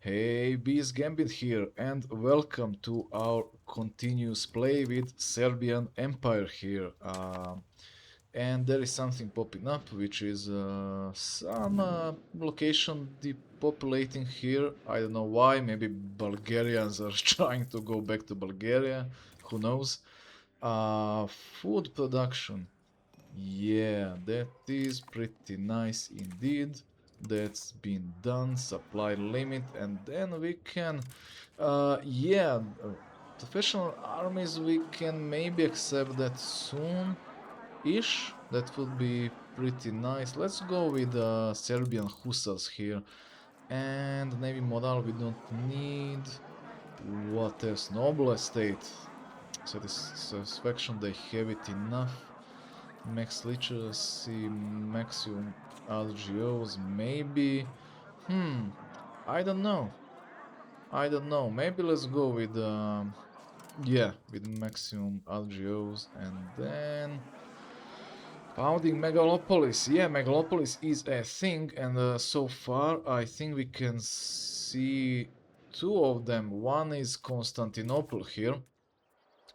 Hey, Bees Gambit here, and welcome to our continuous play with Serbian Empire here. And there is something popping up, which is some location depopulating here. I don't know why. Maybe Bulgarians are trying to go back to Bulgaria. Who knows? Food production. Yeah, that is pretty nice indeed. That's been done, supply limit, and then we can, yeah, professional armies, we can maybe accept that soon-ish. That would be pretty nice. Let's go with Serbian hussars here. And Navy modal we don't need. What else? Noble estate. Satisfaction, they have it enough. Max literacy, maximum LGOs, maybe. Hmm, I don't know. I don't know. Maybe let's go with yeah, with maximum LGOs, and then founding Megalopolis. Yeah, Megalopolis is a thing, and so far I think we can see two of them. One is Constantinople here,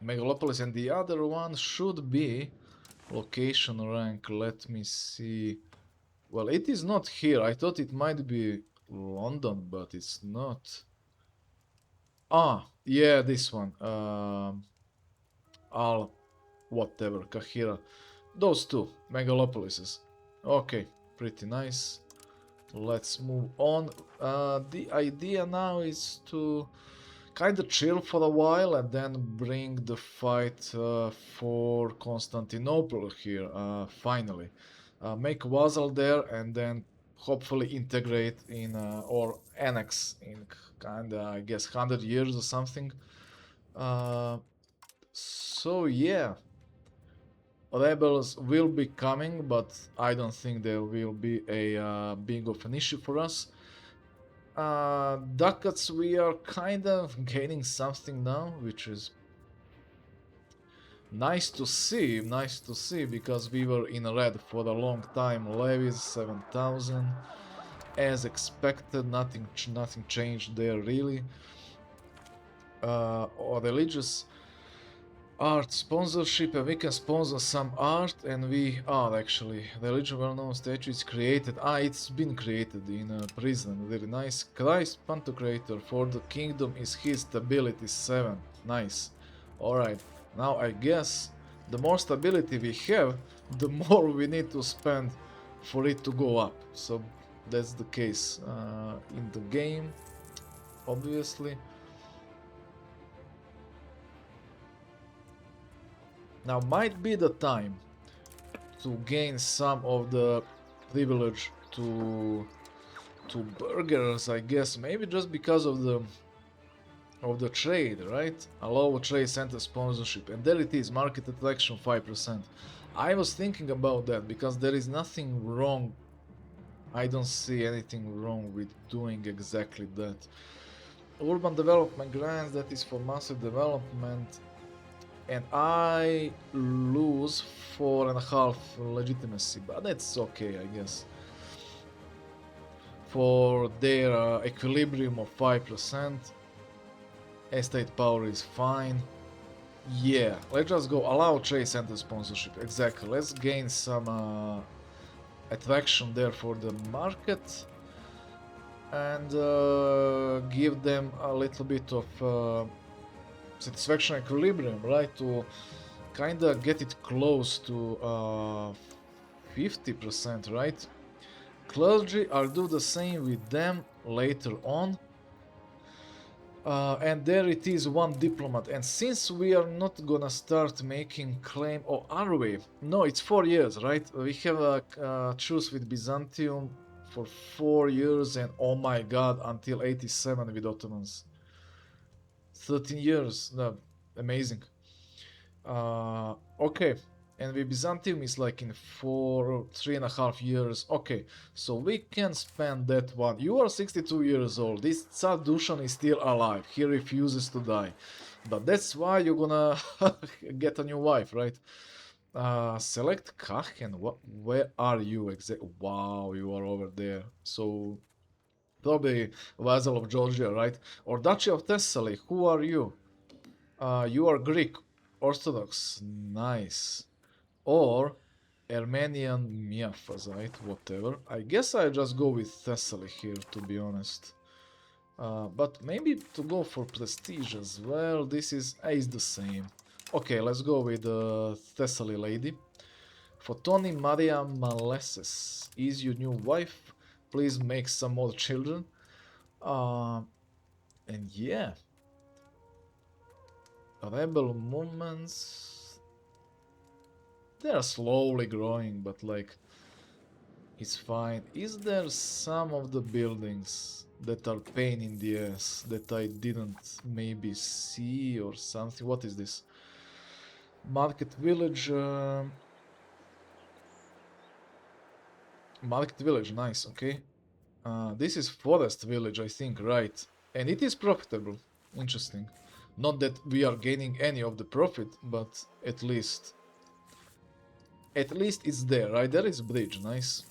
Megalopolis, and the other one should be location rank. Let me see. Well, it is not here. I thought it might be London, but it's not. Ah, yeah, this one. Al, whatever, Kahira. Those two, megalopolises. Okay, pretty nice. Let's move on. The idea now is to kind of chill for a while and then bring the fight for Constantinople here, finally. Make vassal there and then hopefully integrate in or annex in kind of, I guess, 100 years or something. Uh, so yeah, rebels will be coming, but I don't think there will be a big of an issue for us. Ducats, we are kind of gaining something now, which is nice to see, because we were in red for a long time. Levies 7,000, as expected, nothing changed there really. Or religious art sponsorship, and we can sponsor some art, and we are actually the religion well-known statue is created. It's been created in a prison. Very nice. Christ Pantocrator for the kingdom is his stability 7. Nice. Alright, now I guess the more stability we have, the more we need to spend for it to go up. So that's the case in the game, obviously. Now might be the time to gain some of the privilege to burgers, I guess. Maybe just because of the trade, right? Allow trade center sponsorship, and there it is, market attraction 5%. I was thinking about that because there is nothing wrong. I don't see anything wrong with doing exactly that. Urban development grants, that is for massive development, and I lose 4.5 legitimacy, but that's okay, I guess. For their equilibrium of 5%, estate power is fine. Yeah, let's just go allow trade center sponsorship. Exactly, let's gain some attraction there for the market and give them a little bit of satisfaction equilibrium, right? To kind of get it close to 50%, right? Clergy, I'll do the same with them later on. And there it is, one diplomat. And since we are not gonna start making claim, or are we? No, it's 4 years, right? We have a truce with Byzantium for 4 years, and oh my god, until 87 with Ottomans. 13 years, no, amazing. Okay, and with Byzantium is like in 3.5 years. Okay, so we can spend that one. You are 62 years old. This Tsar Dushan is still alive. He refuses to die. But that's why you're gonna get a new wife, right? Select Kachen. Where are you exactly? Wow, you are over there. So Probably vassal of Georgia, right? Or Duchy of Thessaly. Who are you? You are Greek Orthodox. Nice. Or Armenian Miaphysite, whatever. I guess I just go with Thessaly here, to be honest. But maybe to go for prestige as well. This is the same. Okay, let's go with Thessaly lady. Photoni Maria Maleses is your new wife. Please make some more children. Uh, and yeah, rebel movements. They are slowly growing, but like, it's fine. Is there some of the buildings that are pain in the ass that I didn't maybe see or something? What is this? Market Village. Market Village, nice, okay. This is Forest Village, I think, right? And it is profitable. Interesting. Not that we are gaining any of the profit, but at least it's there, right? There is bridge, nice.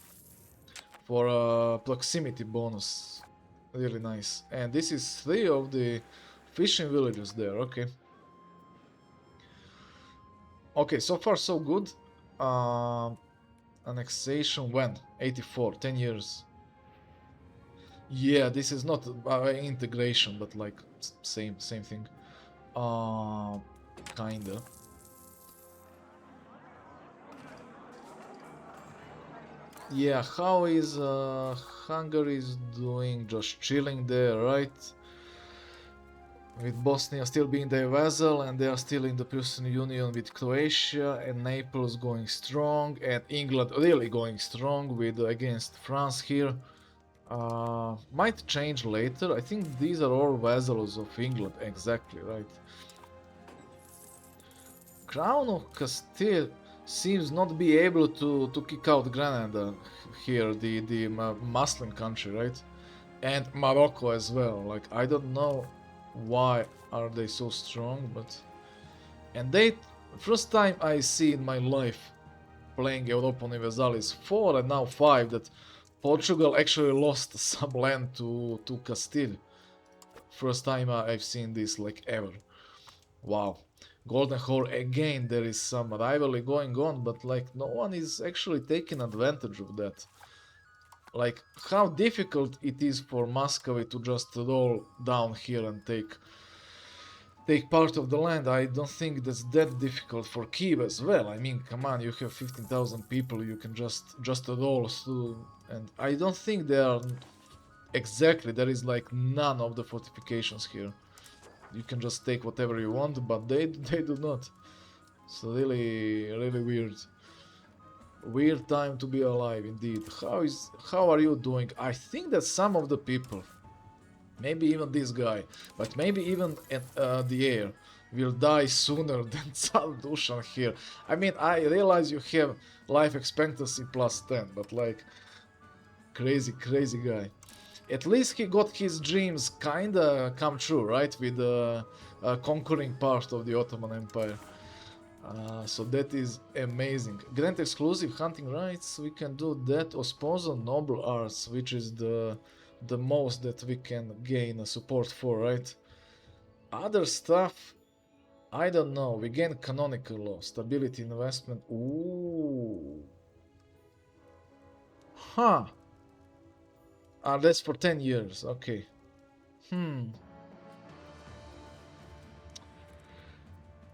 For a proximity bonus, really nice. And this is 3 of the fishing villages there, okay. Okay, so far so good. Annexation when? 84, 10 years. Yeah, this is not integration, but like same thing. Kinda. Yeah, how is Hungary is doing? Just chilling there, right? With Bosnia still being their vassal, and they are still in the Pearson Union with Croatia, and Naples going strong, and England really going strong with against France here. Might change later. I think these are all vassals of England, exactly right. Crown of Castile seems not be able to kick out Granada here, the Muslim country, right? And Morocco as well. Like, I don't know why are they so strong, but... And they... First time I see in my life playing Europa Universalis 4 and now 5 that Portugal actually lost some land to Castile. First time I've seen this, like, ever. Wow. Golden Horde again, there is some rivalry going on, but like no one is actually taking advantage of that. Like how difficult it is for Muscovy to just roll down here and take part of the land. I don't think that's that difficult for Kiev as well. I mean, come on, you have 15,000 people, you can just roll through, and I don't think they are exactly. There is like none of the fortifications here. You can just take whatever you want, but they do not. So really weird. Weird time to be alive indeed. How are you doing? I think that some of the people, maybe even this guy, but maybe even at the air, will die sooner than Tsar Dushan here. I mean, I realize you have life expectancy plus 10, but like crazy guy. At least he got his dreams kinda come true, right? With the conquering part of the Ottoman Empire. So that is amazing. Grant exclusive hunting rights, we can do that, or sponsor noble arts, which is the most that we can gain support for, right? Other stuff, I don't know. We gain canonical law, stability investment. Ooh. Huh. That's for 10 years. Okay.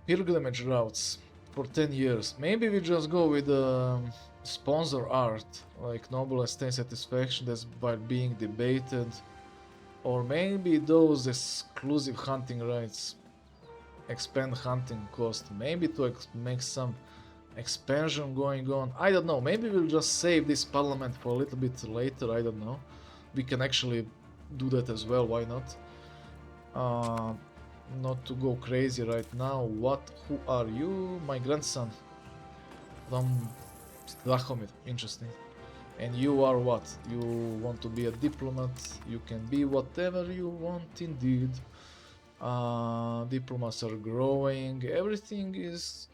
Pilgrimage routes for 10 years. Maybe we just go with sponsor art, like noble estate satisfaction that's by being debated. Or maybe those exclusive hunting rights expand hunting cost. Maybe to make some expansion going on. I don't know. Maybe we'll just save this parliament for a little bit later. I don't know. We can actually do that as well. Why not? Not to go crazy right now. Who are you? My grandson from Strahomir. Interesting. And you are what? You want to be a diplomat? You can be whatever you want indeed. Diplomats are growing. Everything is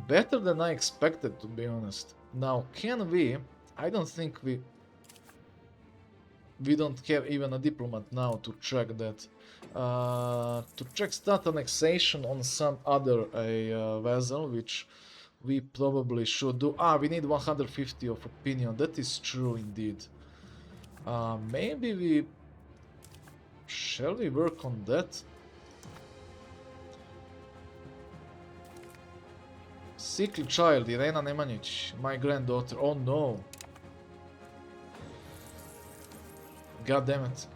better than I expected, to be honest. Now, can we? I don't think we... We don't have even a diplomat now to check that. To check stat annexation on some other vessel, which we probably should do. We need 150 of opinion. That is true indeed. Maybe we... Shall we work on that? Sickly child, Irena Nemanjic, my granddaughter. Oh no. God damn it.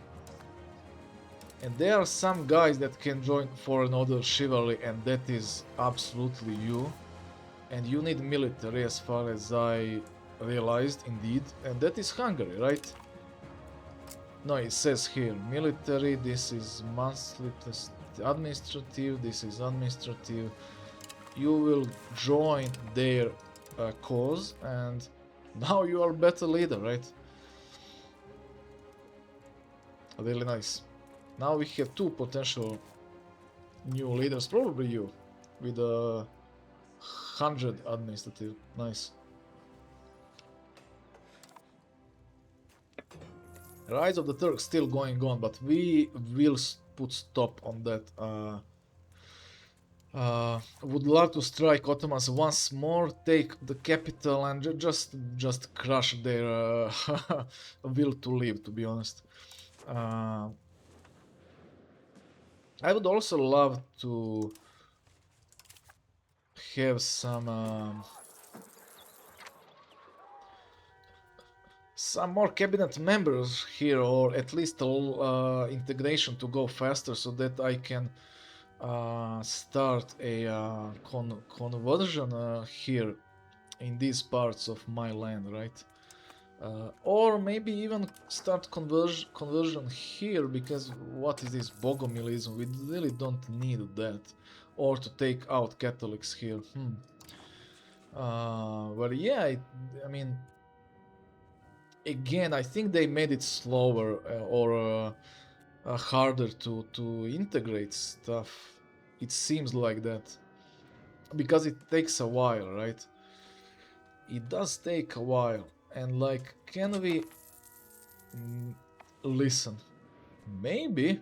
And there are some guys that can join for another chivalry, and that is absolutely you. And you need military as far as I realized, indeed. And that is Hungary, right? No, it says here, military, this is monthly plus administrative, this is administrative. You will join their cause, and now you are better leader, right? Really nice. Now we have two potential new leaders, probably you, with 100 administrative. Nice. Rise of the Turks still going on, but we will put stop on that. Would love to strike Ottomans once more, take the capital, and just crush their will to live. To be honest, I would also love to have some more cabinet members here, or at least integration to go faster, so that I can start a conversion here in these parts of my land, right? Or maybe even start conversion here, because what is this Bogomilism? We really don't need that. Or to take out Catholics here. But yeah, I mean, again, I think they made it slower or harder to integrate stuff. It seems like that. Because it takes a while, right? It does take a while. And like, can we listen? Maybe.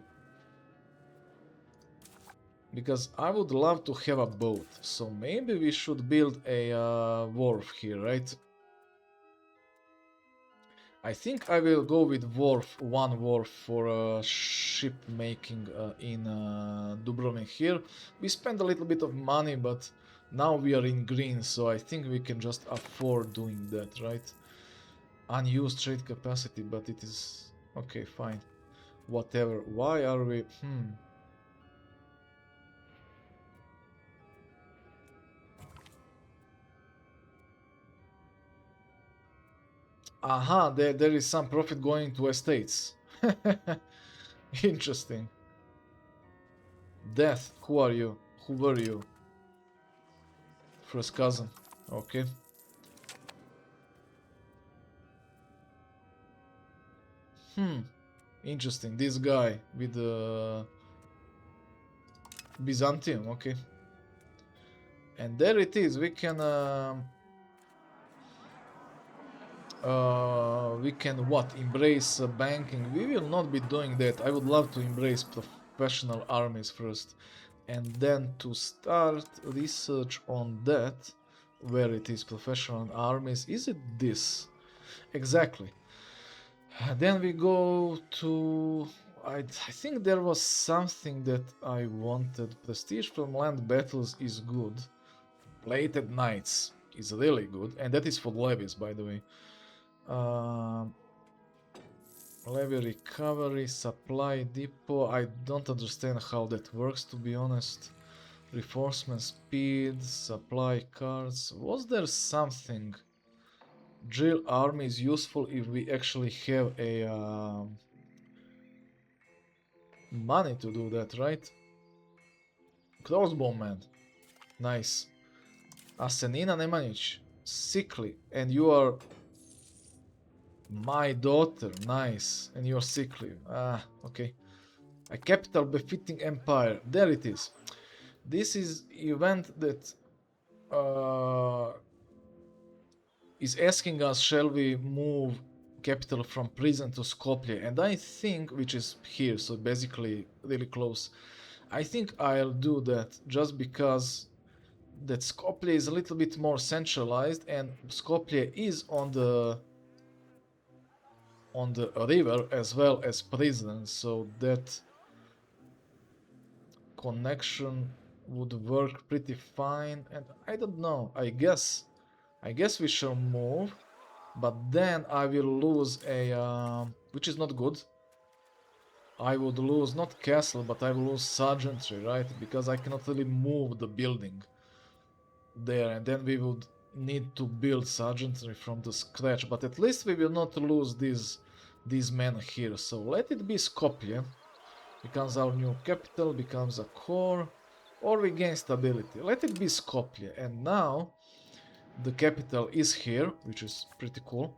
Because I would love to have a boat. So maybe we should build a wharf here, right? I think I will go with one wharf for ship making in Dubrovnik here. We spend a little bit of money, but now we are in green, so I think we can just afford doing that, right? Unused trade capacity, but it is... okay, fine. Whatever. Why are we... Aha, there is some profit going to estates. Interesting. Death, who are you? Who were you? First cousin. Okay. Interesting. This guy with the Byzantium. Okay. And there it is. We can what? Embrace banking. We will not be doing that. I would love to embrace professional armies first, and then to start research on that. Where it is professional armies? Is it this? Exactly. Then we go to... I think there was something that I wanted. Prestige from land battles is good. Plated Knights is really good, and that is for levies, by the way. Levy recovery, supply depot. I don't understand how that works, to be honest. Reinforcement speed, supply cards. Was there something? Drill army is useful if we actually have a money to do that, right? Crossbowman. Nice. Asenina Nemanjic. Sickly. And you are my daughter. Nice. And you're sickly. Okay. A capital befitting empire. There it is. This is event that is asking us, shall we move capital from prison to Skopje, and I think, which is here, so basically really close. I think I'll do that just because that Skopje is a little bit more centralized, and Skopje is on the river as well as prison, so that connection would work pretty fine. And I don't know, I guess we shall move, but then I will lose a which is not good. I would lose not castle, but I will lose sergeantry, right? Because I cannot really move the building there, and then we would need to build sergeantry from the scratch. But at least we will not lose these men here. So let it be Skopje. Becomes our new capital, becomes a core, or we gain stability. Let it be Skopje. And now the capital is here, which is pretty cool.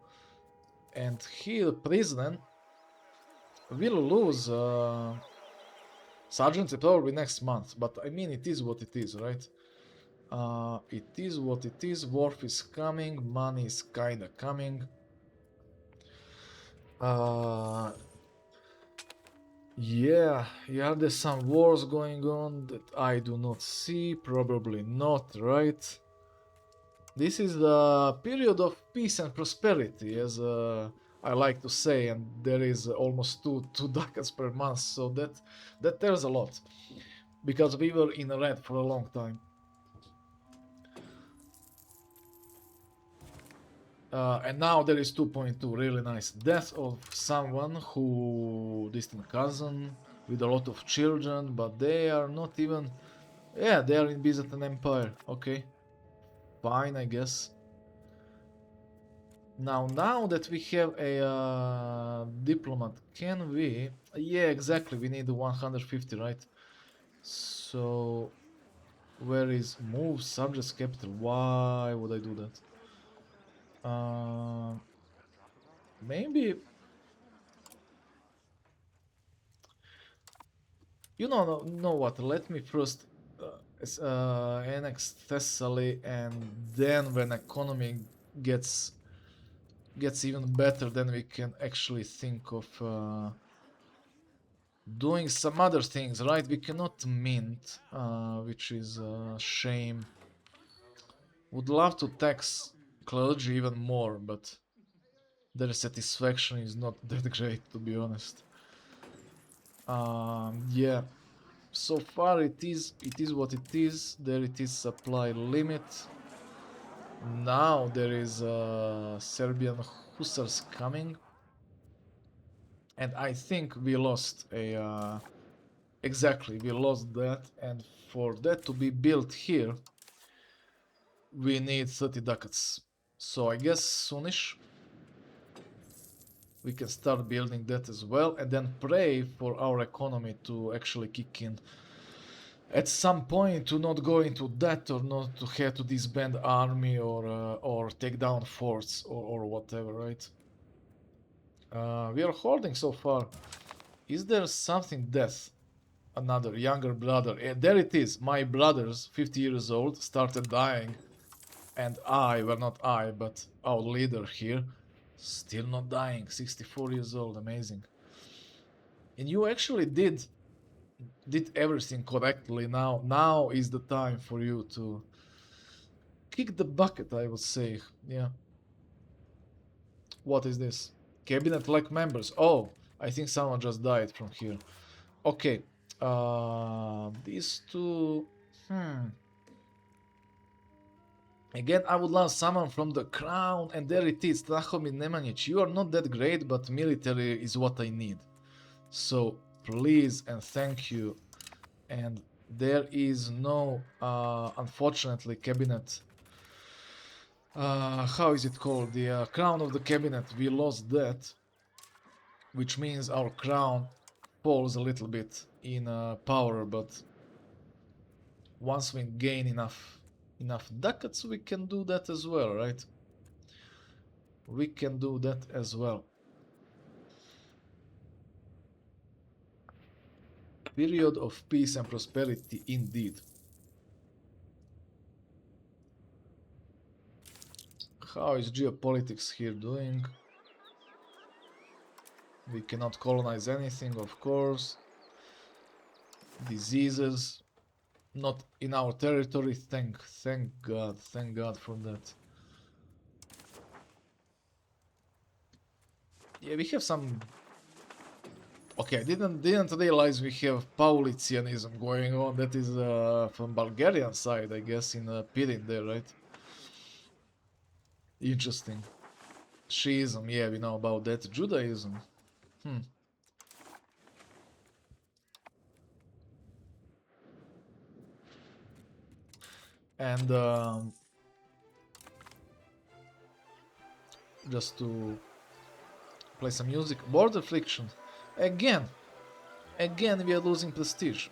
And here, Prizren will lose sergeantry probably next month. But I mean, it is what it is, right? It is what it is. Wharf is coming, money is kinda coming. Yeah, there's some wars going on that I do not see, probably not, right? This is the period of peace and prosperity, as I like to say, and there is almost two ducats per month, so that tells a lot, because we were in red for a long time. And now there is 2.2, really nice. Death of someone who distant cousin with a lot of children, but they are not even. Yeah, they are in Byzantine Empire. Okay, fine, I guess. Now that we have a diplomat, can we? Yeah, exactly. We need 150, right? So where is move subjects capital? Why would I do that? Maybe know what? Let me first annex Thessaly, and then when economy gets even better, then we can actually think of doing some other things, right? We cannot mint, which is a shame. Would love to tax clergy even more, but their satisfaction is not that great, to be honest. Yeah. So far it is what it is. There it is, supply limit. Now there is Serbian hussars coming, and I think we lost a exactly, we lost that, and for that to be built here we need 30 ducats. So I guess soonish we can start building that as well, and then pray for our economy to actually kick in at some point, to not go into debt, or not to have to disband army, or take down forts, or whatever, right? We are holding so far. Is there something death? Another younger brother. And there it is. My brothers, 50 years old, started dying. And well, not I, but our leader here, still not dying. 64 years old. Amazing. And you actually did everything correctly. Now is the time for you to kick the bucket, I would say. Yeah. What is this? Cabinet-like members. Oh, I think someone just died from here. Okay. These two. Again, I would love someone from the crown, and there it is, Trahomir Nemanjic. You are not that great, but military is what I need. So please and thank you. And there is no, unfortunately, cabinet. How is it called? The crown of the cabinet. We lost that, which means our crown falls a little bit in power. But once we gain enough ducats, we can do that as well, right? We can do that as well. Period of peace and prosperity indeed. How is geopolitics here doing? We cannot colonize anything, of course. Diseases, not in our territory. Thank God for that. Yeah, we have some. Okay, I didn't realize we have Paulicianism going on. That is from Bulgarian side, I guess, in Pirin there, right? Interesting. Shiism, yeah, we know about that. Judaism. Hmm. And just to play some music. Border friction. Again. Again, we are losing prestige.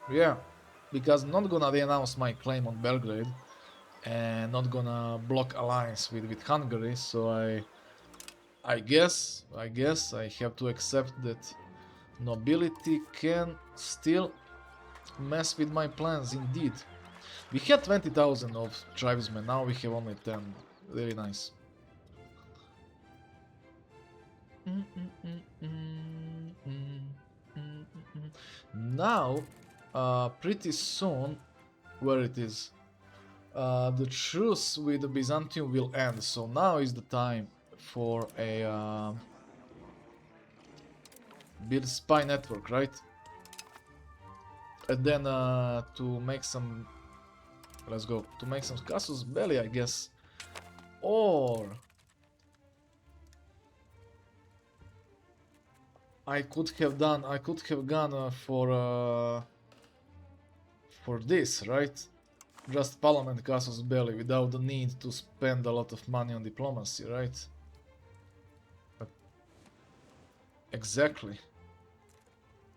Yeah. Because I'm not gonna renounce my claim on Belgrade. And not gonna block alliance with Hungary. So I guess I have to accept that nobility can still mess with my plans indeed. We had 20,000 of tribesmen, now we have only 10. Really nice. Now, pretty soon, where it is, the truce with the Byzantium will end. So now is the time for a build spy network, right? And then to make some, let's go, to make some casus belli, I guess. Or I could have gone for this, right? Just parliament casus belli without the need to spend a lot of money on diplomacy, right? But exactly.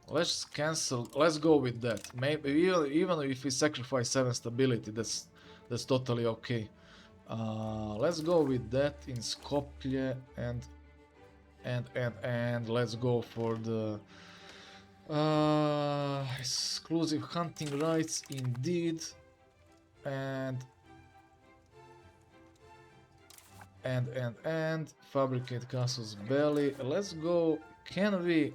Let's cancel. Let's go with that. Maybe even if we sacrifice 7 stability, that's totally okay. Let's go with that in Skopje and let's go for the exclusive hunting rights indeed, and fabricate casus belli. Let's go. Can we?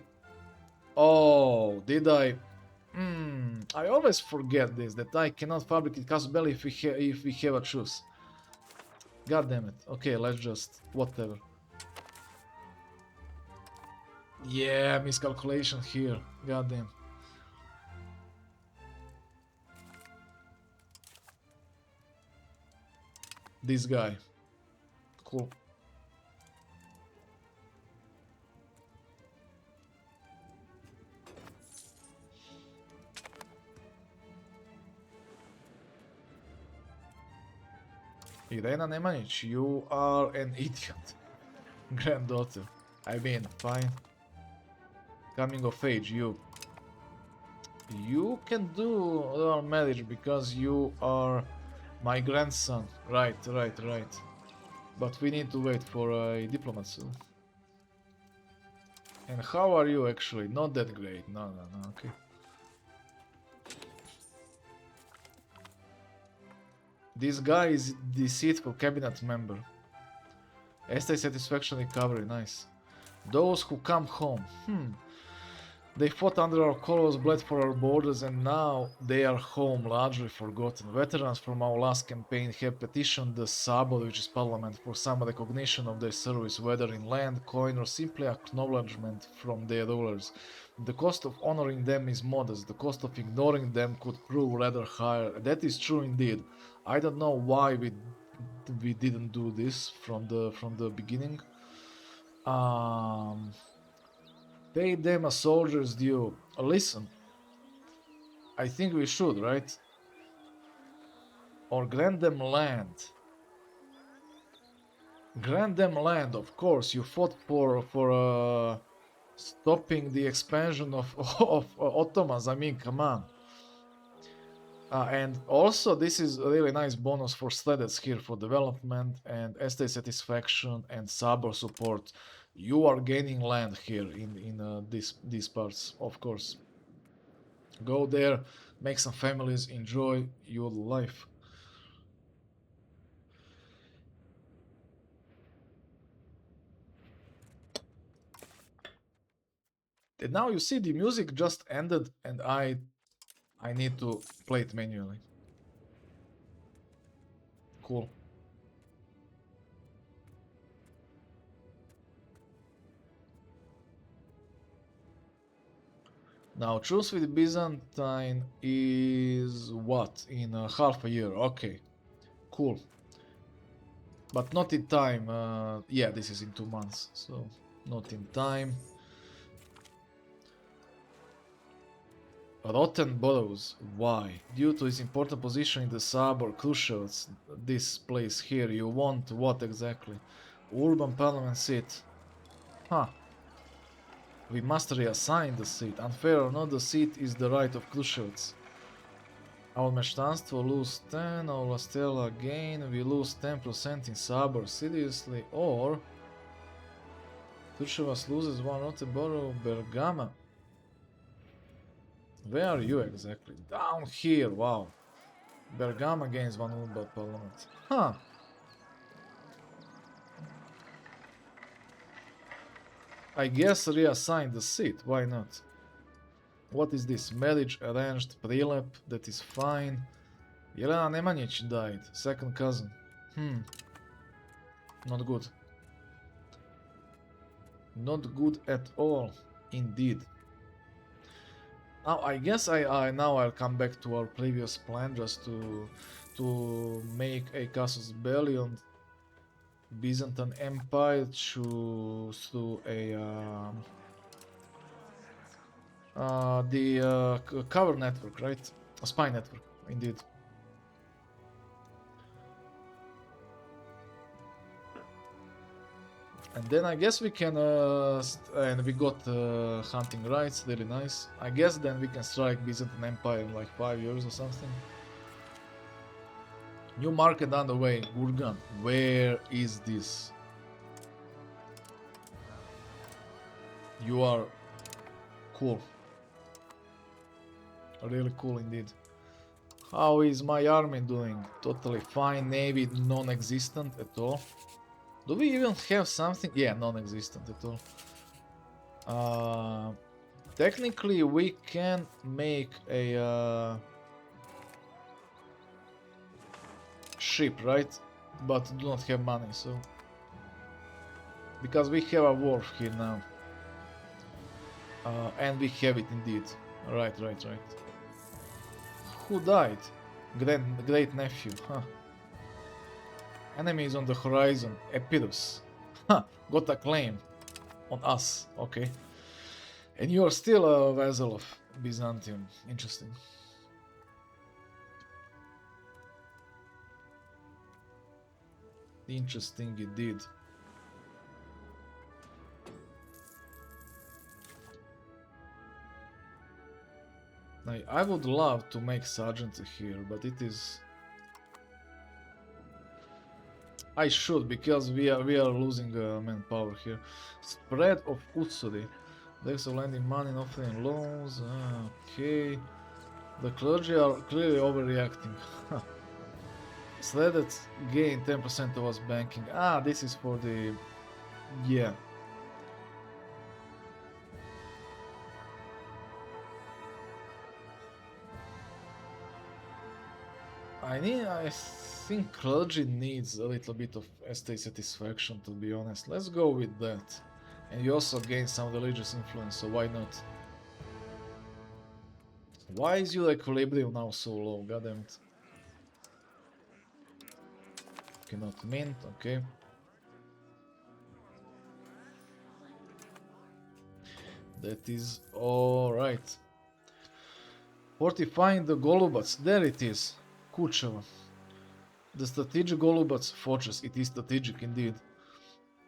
Oh, did I? I always forget this, that I cannot fabricate casus belli if we have a truce. God damn it. Okay, let's just whatever. Yeah, miscalculation here. God damn. This guy. Cool. Irena Nemanic, you are an idiot. Granddaughter. I mean, fine. Coming of age, you. You can do our marriage because you are my grandson. Right. But we need to wait for a diplomat soon. And how are you actually? Not that great. No, okay. This guy is deceitful cabinet member. Estate satisfaction recovery, nice. Those who come home. They fought under our colors, bled for our borders, and now they are home, largely forgotten. Veterans from our last campaign have petitioned the Sabor, which is parliament, for some recognition of their service, whether in land, coin, or simply acknowledgement from their rulers. The cost of honoring them is modest. The cost of ignoring them could prove rather higher. That is true indeed. I don't know why we didn't do this from the beginning. Pay them a soldier's due. Listen, I think we should, right? Or grant them land. Grant them land, of course. You fought for stopping the expansion of of Ottomans. I mean, come on. And also, this is a really nice bonus for Sledets here for development and estate satisfaction and Sabor support. You are gaining land here in these parts, of course. Go there, make some families, enjoy your life. And now you see the music just ended and I need to play it manually. Cool. Now truce with Byzantine is what? In half a year. Okay. Cool. But not in time. Yeah, this is in 2 months. So not in time. Rotten boroughs. Why? Due to its important position in the suburb Krushevets, this place here, you want what exactly? Urban parliament seat. Huh. We must reassign the seat. Unfair or not, the seat is the right of Krushevets. Our meštanstvo lose 10, our Stella gain, we lose 10% in suburb. Seriously, or Krushevets loses one rotten borough, Bergama. Where are you exactly? Down here, wow. Bergama gains one urban parliament. Huh. I guess reassign the seat, why not? What is this? Marriage arranged prelap, that is fine. Jelena Nemanjić died, second cousin. Not good. Not good at all, indeed. Now I guess I'll come back to our previous plan just to make a casus belli on Byzantine Empire through a cover network, right? A spy network, indeed. And then I guess we can, and we got hunting rights, really nice. I guess then we can strike Byzantine Empire in like 5 years or something. New market on the way, Gurgan. Where is this? You are cool. Really cool indeed. How is my army doing? Totally fine. Navy non-existent at all. Do we even have something? Yeah, non-existent at all. Technically, we can make a ship, right? But do not have money, so because we have a wharf here now, and we have it indeed. Right. Who died? Great nephew, huh? Enemy is on the horizon. Epirus. Huh, got a claim on us. Okay. And you are still a vassal of Byzantium. Interesting. Interesting indeed. I would love to make sergeant here, but it is... I should, because we are losing manpower here. Spread of Utsuri. Dex of lending money and offering loans. Okay. The clergy are clearly overreacting. Sleded gain 10% of us banking. This is for the... Yeah. I think clergy needs a little bit of estate satisfaction, to be honest. Let's go with that. And you also gain some religious influence, so why not? Why is your equilibrium now so low? Goddammit. Cannot mint, okay. That is alright. Fortifying the Golubats, there it is. Kucheva. The strategic Golubats fortress, it is strategic indeed.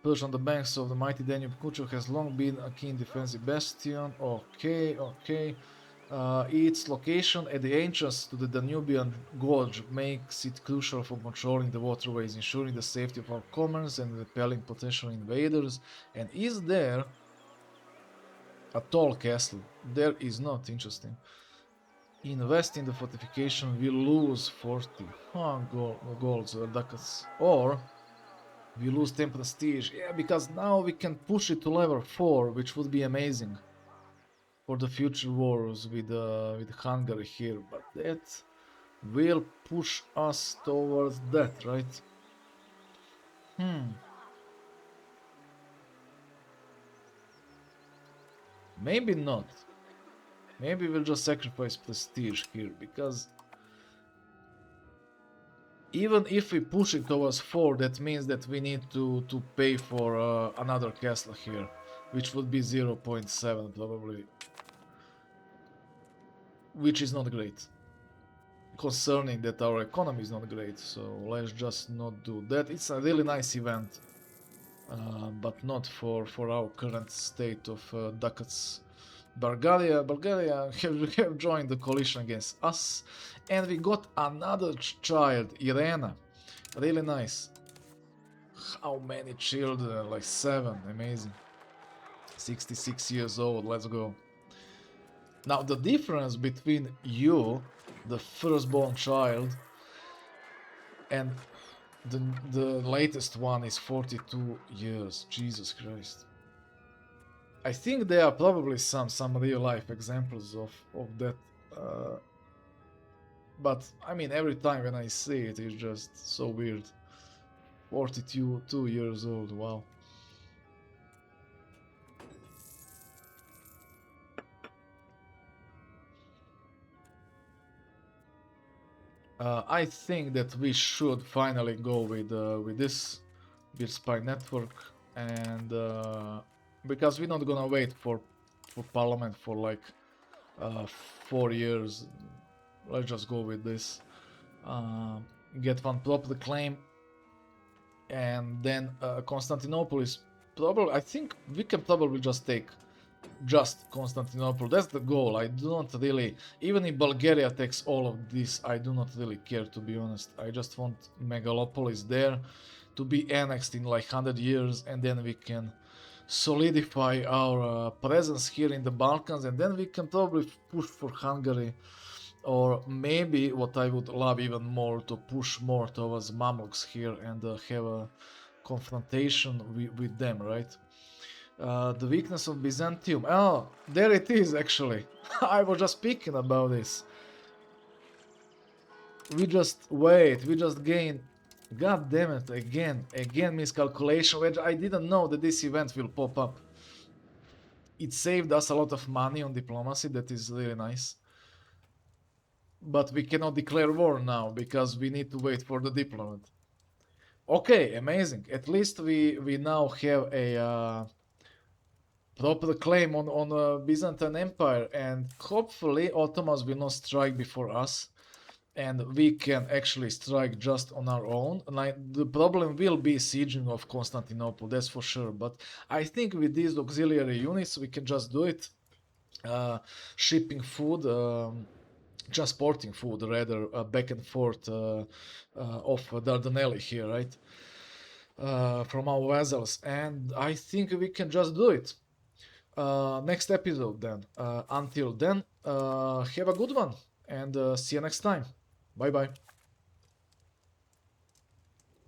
Perched on the banks of the mighty Danube, Kucheva has long been a keen defensive bastion. Okay. Its location at the entrance to the Danubian Gorge makes it crucial for controlling the waterways, ensuring the safety of our commerce and repelling potential invaders. And is there a tall castle? There is not. Interesting. Invest in the fortification, we lose 40 golds or ducats. Or we lose 10 prestige. Yeah, because now we can push it to level 4, which would be amazing. for the future wars with Hungary here, but that will push us towards that, right? Hmm. Maybe not. Maybe we'll just sacrifice prestige here, because even if we push it towards 4, that means that we need to pay for another castle here, which would be 0.7 probably, which is not great. Concerning that our economy is not great, so let's just not do that. It's a really nice event, but not for our current state of ducats. Bulgaria have joined the coalition against us, and we got another child, Irena. Really nice. How many children? Like 7. Amazing. 66 years old. Let's go. Now the difference between you, the firstborn child, and the latest one is 42 years. Jesus Christ. I think there are probably some real life examples of that, but I mean every time when I see it, it's just so weird. 42 years old. Wow. I think that we should finally go with this Beer Spy network, and because we're not gonna wait for Parliament for like 4 years. Let's just go with this. Get one proper claim, and then Constantinople is probably. I think we can probably just take just Constantinople. That's the goal. I do not really, even if Bulgaria takes all of this, I do not really care, to be honest. I just want Megalopolis there to be annexed in like 100 years, and then we can solidify our presence here in the Balkans, and then we can probably push for Hungary, or maybe what I would love even more, to push more towards Mamluks here and have a confrontation with them, right? The weakness of Byzantium. Oh, there it is actually. I was just speaking about this. We just wait, we just gain. God damn it, again miscalculation, which I didn't know that this event will pop up. It saved us a lot of money on diplomacy, that is really nice. But we cannot declare war now, because we need to wait for the diplomat. Okay, amazing. At least we now have a proper claim on Byzantine Empire, and hopefully Ottomans will not strike before us, and we can actually strike just on our own. The problem will be sieging of Constantinople, that's for sure, but I think with these auxiliary units we can just do it. Shipping food, transporting food rather, back and forth of Dardanelli here, right? From our vessels, and I think we can just do it. Next episode then. Until then, have a good one, and see you next time. Bye bye.